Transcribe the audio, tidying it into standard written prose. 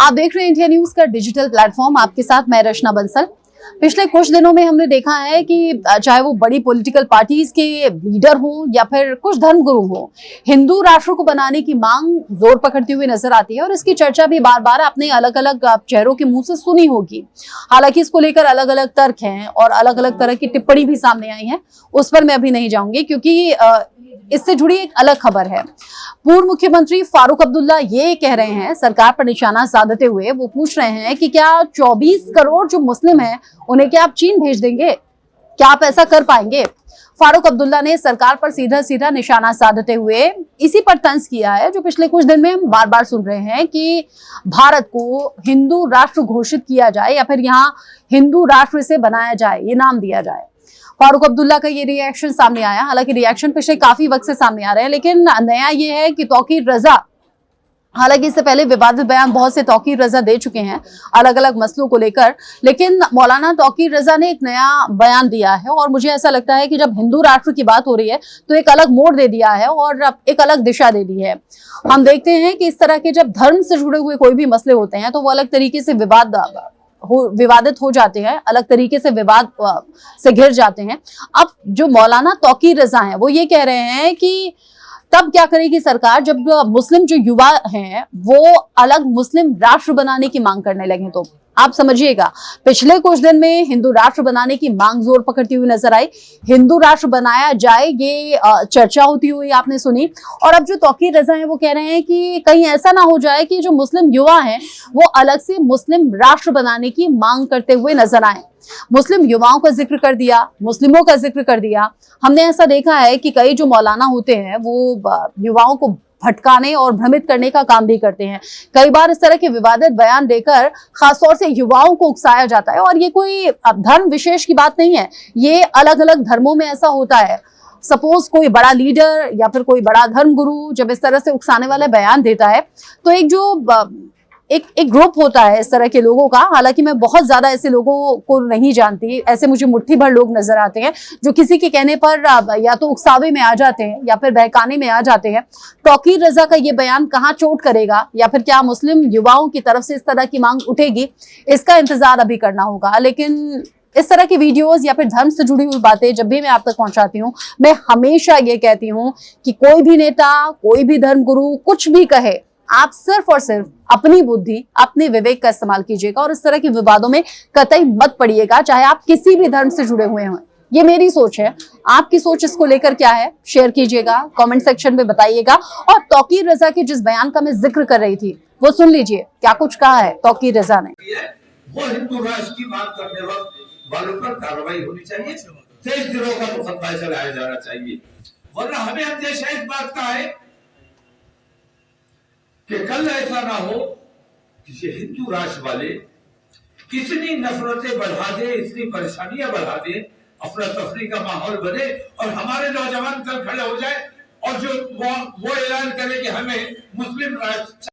आप देख रहे हैं इंडिया न्यूज का डिजिटल प्लेटफॉर्म। आपके साथ मैं रचना बंसल। पिछले कुछ दिनों में हमने देखा है कि चाहे वो बड़ी पॉलिटिकल पार्टीज के लीडर हों या फिर कुछ धर्मगुरु हों, हिंदू राष्ट्र को बनाने की मांग जोर पकड़ती हुई नजर आती है और इसकी चर्चा भी बार बार अपने अलग अलग चेहरों के मुंह से सुनी होगी। हालांकि इसको लेकर अलग अलग तर्क हैं और अलग अलग तरह की टिप्पणी भी सामने आई है। उस पर मैं अभी नहीं जाऊंगी क्योंकि इससे जुड़ी एक अलग खबर है। पूर्व मुख्यमंत्री फारूक अब्दुल्ला ये कह रहे हैं, सरकार पर निशाना साधते हुए वो पूछ रहे हैं कि क्या 24 करोड़ जो मुस्लिम हैं उन्हें क्या आप चीन भेज देंगे? क्या आप ऐसा कर पाएंगे? फारूक अब्दुल्ला ने सरकार पर सीधा सीधा निशाना साधते हुए इसी पर तंज किया है जो पिछले कुछ दिन में हम बार बार सुन रहे हैं कि भारत को हिंदू राष्ट्र घोषित किया जाए या फिर यहाँ हिंदू राष्ट्र से बनाया जाए, ये नाम दिया जाए। फारूक अब्दुल्ला का ये रिएक्शन सामने आया। हालांकि रिएक्शन पिछले काफी वक्त से सामने आ रहे हैं, लेकिन नया ये है कि तौकीर रजा, हालांकि इससे पहले विवादित बयान बहुत से तौकीर रजा दे चुके हैं अलग अलग मसलों को लेकर, लेकिन मौलाना तौकीर रजा ने एक नया बयान दिया है और मुझे ऐसा लगता है कि जब हिंदू राष्ट्र की बात हो रही है तो एक अलग मोड़ दे दिया है और एक अलग दिशा दे दी है। हम देखते हैं कि इस तरह के जब धर्म से जुड़े हुए कोई भी मसले होते हैं तो वो अलग तरीके से विवादित हो जाते हैं, अलग तरीके से विवाद से घिर जाते हैं। अब जो मौलाना तौकीर रजा हैं वो ये कह रहे हैं कि तब क्या करेगी सरकार जब मुस्लिम जो युवा हैं वो अलग मुस्लिम राष्ट्र बनाने की मांग करने लगे। तो आप समझिएगा, पिछले कुछ दिन में हिंदू राष्ट्र बनाने की मांग जोर पकड़ती हुई नजर आई। हिंदू राष्ट्र बनाया जाए ये चर्चा होती हुई आपने सुनी। और अब जो तौकीर रजा है वो कह रहे हैं कि कहीं ऐसा ना हो जाए कि जो मुस्लिम युवा हैं वो अलग से मुस्लिम राष्ट्र बनाने की मांग करते हुए नजर आए। मुस्लिम युवाओं का जिक्र कर दिया, मुस्लिमों का जिक्र कर दिया। हमने ऐसा देखा है कि कई जो मौलाना होते हैं वो युवाओं को भटकाने और भ्रमित करने का काम भी करते हैं। कई बार इस तरह के विवादित बयान देकर खासतौर से युवाओं को उकसाया जाता है और ये कोई धर्म विशेष की बात नहीं है, ये अलग अलग धर्मों में ऐसा होता है। सपोज कोई बड़ा लीडर या फिर कोई बड़ा धर्मगुरु जब इस तरह से उकसाने वाले बयान देता है तो एक ग्रुप होता है इस तरह के लोगों का। हालांकि मैं बहुत ज्यादा ऐसे लोगों को नहीं जानती, ऐसे मुझे मुट्ठी भर लोग नजर आते हैं जो किसी के कहने पर या तो उकसावे में आ जाते हैं या फिर बहकाने में आ जाते हैं। तौकीर रजा का ये बयान कहाँ चोट करेगा या फिर क्या मुस्लिम युवाओं की तरफ से इस तरह की मांग उठेगी, इसका इंतजार अभी करना होगा। लेकिन इस तरह की वीडियोस या फिर धर्म से जुड़ी हुई बातें जब भी मैं आप तक पहुंचाती हूँ, मैं हमेशा ये कहती हूँ कि कोई भी नेता, कोई भी धर्मगुरु कुछ भी कहे, आप सिर्फ और सिर्फ अपनी बुद्धि, अपने विवेक का इस्तेमाल कीजिएगा और इस तरह के विवादों में कतई मत पड़िएगा, चाहे आप किसी भी धर्म से जुड़े हुए हों। ये मेरी सोच है। आपकी सोच इसको लेकर क्या है, शेयर कीजिएगा, कमेंट सेक्शन में बताइएगा। और तौकीर रजा के जिस बयान का मैं जिक्र कर रही थी वो सुन लीजिए, क्या कुछ कहा है तौकीर रजा ने। वो हिंदू राष्ट्र की मांग करने वक्त वालों पर कार्रवाई होनी चाहिए, 23 दिनों का मुकदमा चलाया जाना चाहिए, वरना हमें अंदेशा इस बात का है कि कल ऐसा ना हो कि ये हिंदू राष्ट्र वाले इतनी नफरतें बढ़ा दे, इतनी परेशानियां बढ़ा दे, अफरा तफरी का माहौल बने और हमारे नौजवान कल खड़े हो जाए और जो वो ऐलान करे कि हमें मुस्लिम राष्ट्र